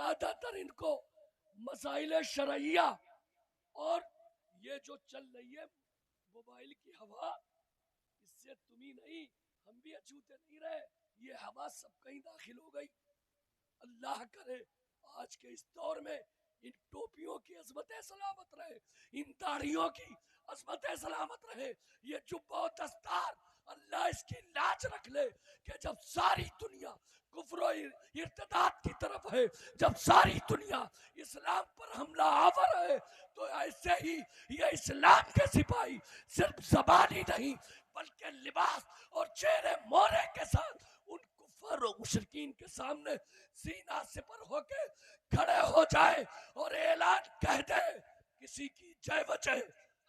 زیادہ تر ان کو مسائل شرعیہ اور یہ جو چل رہی ہے موبائل کی ہوا، اس سے تم ہی نہیں ہم بھی اچھوتے نہیں رہے، یہ ہوا سب کہیں داخل ہو گئی۔ اللہ کرے آج کے اس دور میں ان ٹوپیوں کی عظمت سلامت رہے، ان داڑھیوں کی عظمت سلامت رہے، یہ جبہ و دستار اللہ اس کی لاج رکھ لے کہ جب ساری دنیا کفر و ارتداد کی طرف ہے، جب ساری دنیا اسلام پر حملہ آور ہے، تو ایسے ہی یہ اسلام کے سپاہی صرف زبان ہی نہیں بلکہ لباس اور چہرے مورے کے ساتھ ان کفار و مشرکین کے سامنے سینہ سپر ہو کے کھڑے ہو جائے اور اعلان کہہ دے، کسی کی جے وجہ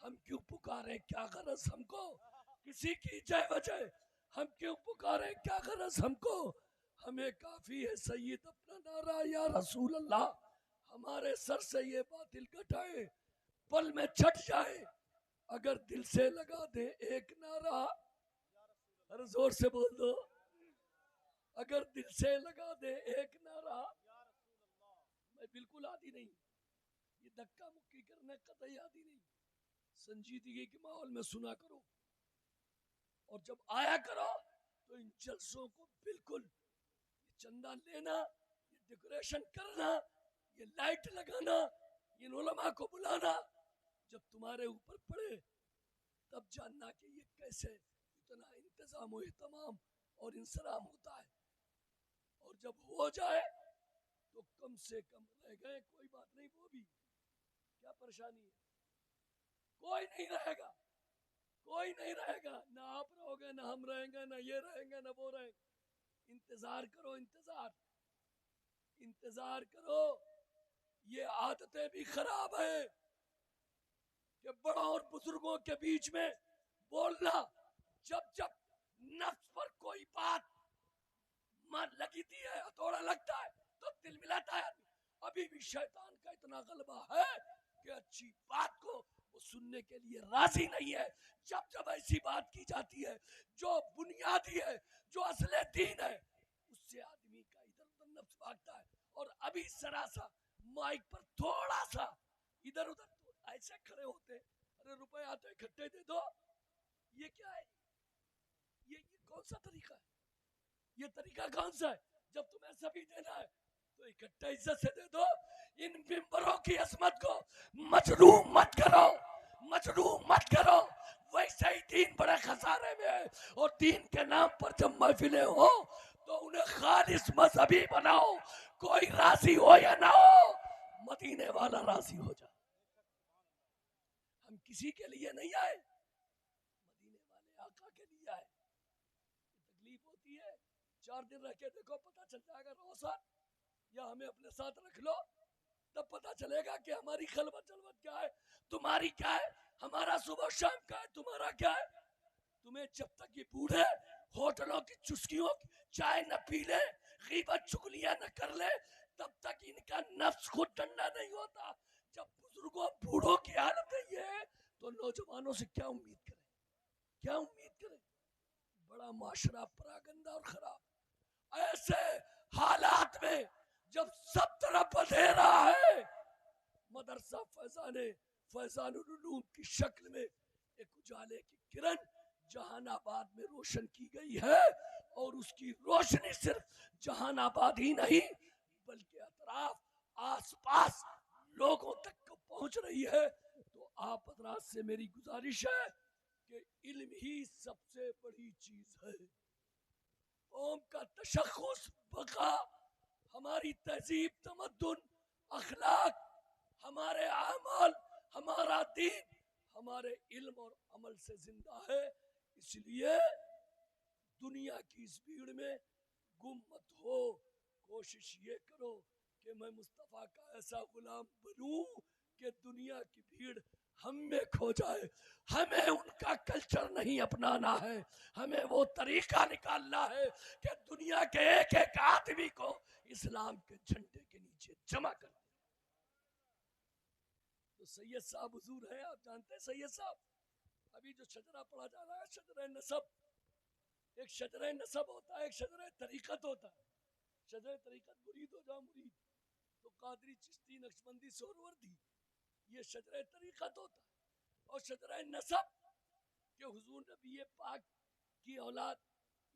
ہم کیوں پکارے، کیا غرض ہم کو، کسی کی جے وجہ ہم کیوں پکارے، کیا غرض ہم کو، ہمیں کافی ہے سید اپنا نعرہ یا رسول اللہ، ہمارے سر سے یہ باطل کٹائے، پل میں چھٹ جائے، اگر دل سے لگا دے ایک نعرہ، ہر زور سے بول دو، اگر دل سے لگا دے ایک نعرہ۔ میں بالکل عادی نہیں، یہ دھکا مکی کرنے قطعی عادی نہیں، سنجیدگی کے ماحول میں سنا کرو، اور جب آیا کرو تو ان جلسوں کو بالکل یہ چندہ لینا، یہ ڈیکوریشن کرنا، یہ لائٹ لگانا، ان علماء کو بلانا، جب تمہارے اوپر پڑے تب جاننا کہ یہ کیسے اتنا انتظام و اہتمام اور انصرام ہوتا ہے، اور جب ہو جائے تو کم سے کم رہ گئے کوئی بات نہیں، وہ بھی کیا پریشانی ہے، کوئی نہیں رہے گا، کوئی نہیں رہے گا، نہ آپ رہو گے، نہ ہم رہیں گے، نہ یہ رہیں گے، نہ وہ رہیں گے، انتظار کرو، انتظار کرو۔ یہ عادتیں بھی خراب ہیں کہ بڑوں اور بزرگوں کے بیچ میں بولنا، جب نفس پر کوئی بات لگتی ہے، ہتھوڑا لگتا ہے تو دل ملاتا ہے، ابھی بھی شیطان کا اتنا غلبہ ہے کہ اچھی بات کو وہ سننے کے لیے راضی نہیں ہے۔ جب ایسی بات کی جاتی ہے جو بنیادی ہے، جو اصل دین ہے، اس سے آدمی کا ادھر ادھر نفس بھاگتا ہے، اور ابھی ذرا سا مائک پر تھوڑا سا ادھر ادھر تو ایسے کھڑے ہوتے، ارے روپے آتے اکٹھے دے دو، یہ کیا ہے، یہ کون سا طریقہ ہے، یہ طریقہ کون سا ہے، جب تمہیں سبھی دینا ہے تو اکٹھے عزت سے دے دو۔ ان ممبروں کی عظمت کو مجروح مت کرو، مجروح مت کرو، ویسے ہی دین بڑے خسارے میں ہے، اور دین کے نام پر جب محفلیں ہو تو انہیں خالص مذہبی بناؤ، کوئی راضی ہو یا نہ ہو، مدینے والا راضی ہو جائے۔ ہم کسی کے لیے نہیں آئے، مدینے والے آقا کے لیے آئے۔ تکلیف ہوتی ہے، 4 دن رہ کے دیکھو، پتہ چل جائے گا، روزہ یا ہمیں اپنے ساتھ رکھ لو، تب پتہ چلے گا کہ ہماری خلوت جلوت کیا ہے، تمہاری کیا ہے، ہمارا صبح شام کا ہے، تمہارا کیا ہے۔ تمہیں جب تک یہ بوڑھے ہوٹلوں کی چسکیوں کی چائے نہ پی لے، غیبت چغلیاں نہ کر لے، تب تک ان کا نفس خود ٹھنڈا نہیں ہوتا۔ جب بزرگوں بوڑھوں کی حالت یہ ہے تو نوجوانوں سے کیا امید کریں، کیا امید کریں، بڑا معاشرہ پراگندہ اور خراب۔ ایسے حالات میں جب سب طرف اندھیرا ہے، مدرسہ فیضان العلوم کی شکل میں ایک اجالے کی کرن جہان آباد میں روشن کی گئی ہے، اور اس کی روشنی صرف جہان آباد ہی نہیں بلکہ اطراف آس پاس لوگوں تک کو پہنچ رہی ہے۔ تو آپ حضرات سے میری گزارش ہے کہ علم ہی سب سے بڑی چیز ہے، قوم کا تشخص، بقا، ہماری تہذیب، تمدن، اخلاق، ہمارے اعمال، ہمارا دین ہمارے علم اور عمل سے زندہ ہے۔ اس لیے دنیا کی اس بھیڑ میں گم مت ہو، کوشش یہ کرو کہ میں مصطفیٰ کا ایسا غلام بنوں کہ دنیا کی بھیڑ ہم میں کھو جائے۔ ہمیں ان کا کلچر نہیں اپنانا ہے، ہمیں وہ طریقہ نکالنا ہے کہ دنیا کے ایک ایک آدمی کو اسلام کے جھنڈے کے نیچے جمع کر دیں۔ تو سید صاحب حضور ہیں، آپ جانتے ہیں سید صاحب، ابھی جو شجرہ پڑھا جا رہا ہے، شجرہ نسب، ایک شجرہ نسب ہوتا ہے، ایک شجرہ طریقت ہوتا ہے۔ شجرہ طریقت مرید ہو جاؤ مرید، تو قادری چشتی نقشبندی سہروردی یہ شجرہ طریقت ہوتا ہے. اور شجرہ نسب کہ حضور نبی پاک کی اولاد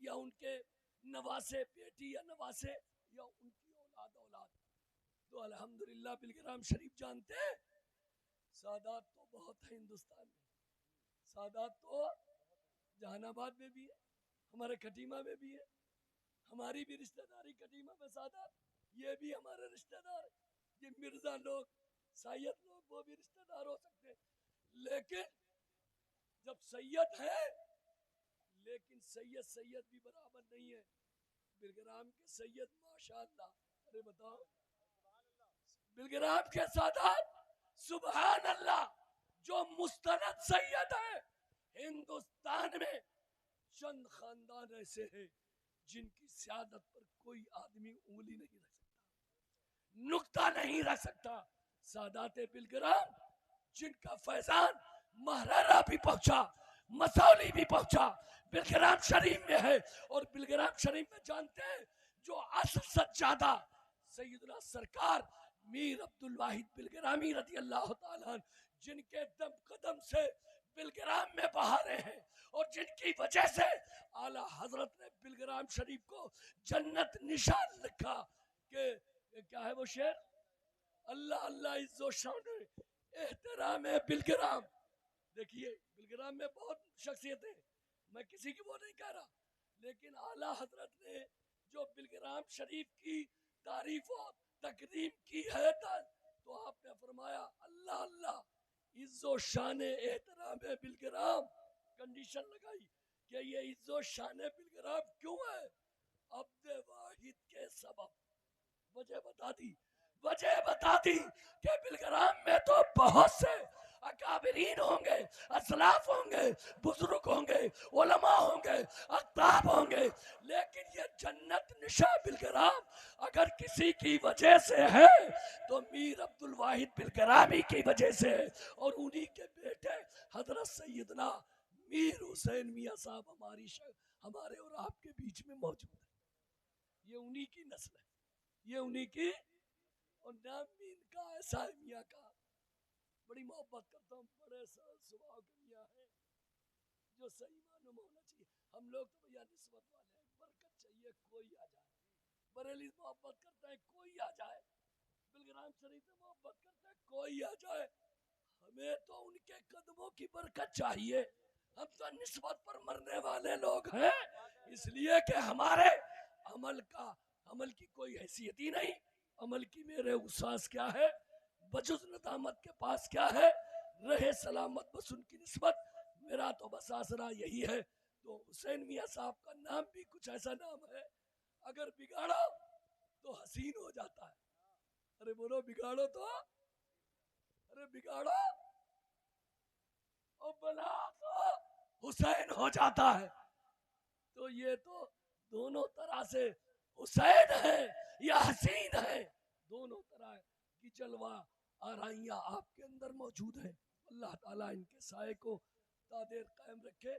یا ان کے نواسے بیٹی یا نواسے یا ان کی اولاد. تو الحمدللہ بالگرام شریف جانتے ہیں سادات تو بہت ہیں ہندوستان میں. سادات تو جہان آباد میں بھی ہے, ہمارے کھٹیمہ میں بھی ہے, ہماری بھی رشتہ داری کھٹیمہ میں سادات, یہ بھی ہمارے رشتہ دار ہیں. یہ مرزا لوگ سید لوگ وہ بھی رشتہ دار ہو سکتے ہیں, لیکن جب سید ہے لیکن سید بھی برابر نہیں ہے. بالگرام کے سید ماشاءاللہ, ارے بتاؤ بالگرام کے سادات سبحان اللہ جو مستند سید ہے ہندوستان میں چند خاندان ایسے ہیں جن کی سیادت پر کوئی آدمی انگلی نہیں رکھ سکتا, نقطہ نہیں رکھ سکتا. سادات بالگرام جن کا فیضان مہرارا بھی پہنچا, مسولی بھی پہنچا, بالگرام شریف میں ہے. اور بالگرام شریف میں جانتے ہیں جو اصل سجادہ سیدنا سرکار میر عبدالواحد بالگرامی رضی اللہ تعالیٰ عنہ جن کے دم قدم سے بالگرام میں بہارے ہیں اور جن کی وجہ سے اعلی حضرت نے بالگرام شریف کو جنت نشان لکھا کہ کیا ہے وہ شعر, اللہ اللہ عز و شان احترام بالگرام. دیکھیے بالگرام میں بہت شخصیتیں, میں کسی کی وہ نہیں کہہ رہا, لیکن اعلی حضرت نے جو بالگرام شریف کی تعریف و تکریم کی ہے تو آپ نے فرمایا اللہ اللہ عز و شان احترام بالگرام, کنڈیشن لگائی کہ یہ عز و شان بالگرام کیوں ہے, عبد واحد کے سبب. وجہ بتا دی کہ بالگرام میں تو بہت سے اکابرین ہوں گے, اسلاف ہوں گے, بزرگ ہوں گے, علماء ہوں گے, اقطاب ہوں گے, لیکن یہ جنت نشاں بالگرام اگر کسی کی وجہ سے ہے تو میر عبدالواحد بالگرامی کی وجہ سے ہے. اور انہی کے بیٹے حضرت سیدنا میر حسین میاں صاحب ہمارے اور آپ کے بیچ میں موجود ہے. یہ انہی کی نسل ہے, یہ انہی کی. اور نام بھی ان کا ایسا ہے, میاں کا بڑی محبت کرتا ہوں, بڑے سبحان کے میاں ہیں جو صحیح معلوم ہونا چاہیے. ہم لوگ تو بھیا نسبت والے ہیں, برکت چاہیے کوئی آ جائے, بریلی محبت کرتا ہے کوئی آ جائے, بالگرام شریف سے محبت کرتا ہے کوئی آ جائے, ہمیں تو ان کے قدموں کی برکت چاہیے. ہم تو نسبت پر مرنے والے لوگ ہیں, اس لیے کہ ہمارے عمل کی کوئی حیثیت ہی نہیں. عمل کی میرے اساس کیا ہے, بجز ندامت کے پاس کیا ہے, رہے سلامت بس ان کی نسبت. میرا تو بس آسرا یہی ہے. تو حسین میاں صاحب کا نام بھی کچھ ایسا نام ہے اگر بگاڑو تو حسین ہو جاتا ہے. ارے بولو بگاڑو تو, ارے بگاڑو اور بنا تو حسین ہو جاتا ہے. تو یہ تو دونوں طرح سے حسین ہے یا حسین ہے, دونوں طرح کی جلوہ آرائیاں آپ کے اندر موجود ہیں. اللہ تعالیٰ ان کے سائے کو دیر قائم رکھے.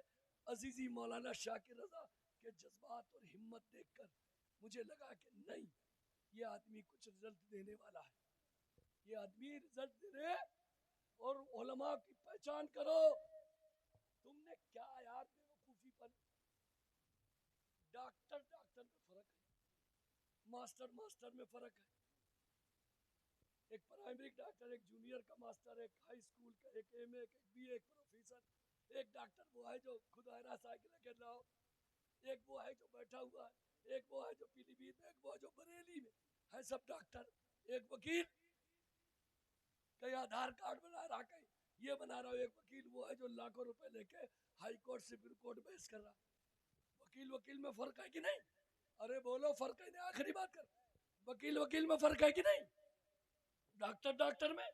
عزیزی مولانا شاکر رضا کے جذبات اور ہمت دیکھ کر مجھے لگا کہ نہیں, یہ آدمی کچھ رزلٹ دینے والا ہے, یہ آدمی رزلٹ دینے. اور علماء کی پہچان کرو. تم نے کیا یار بیوقوفی پر, ڈاکٹر میں فرق ہے, ماسٹر میں فرق ہے. ایک پرائمری ڈاکٹر, ایک جونیئر کا ماسٹر, ایک ہائی اسکول کا, ایک ایم اے, ایک بی اے, ایک پروفیسر. ایک ڈاکٹر وہ ہے جو خود آئرہ سائیکل لے کے لاؤ, ایک وہ ہے جو بیٹھا ہوا ہے, ایک وہ ہے جو پیلی بھیت میں, ایک وہ ہے جو بریلی میں ہے, سب ڈاکٹر. ایک وکیل کئی آدھار کارڈ بنا رہا, کہیں یہ بنا رہا. ایک وکیل وہ ہے جو لاکھوں روپے لے کے ہائی کورٹ سپریم کورٹ بحث کر رہا. وکیل میں فرق ہے کہ نہیں؟ ارے بولو فرق ہے نہیں, آخری بات کر. وکیل میں فرق ہے کہ نہیں؟ ڈاکٹر میں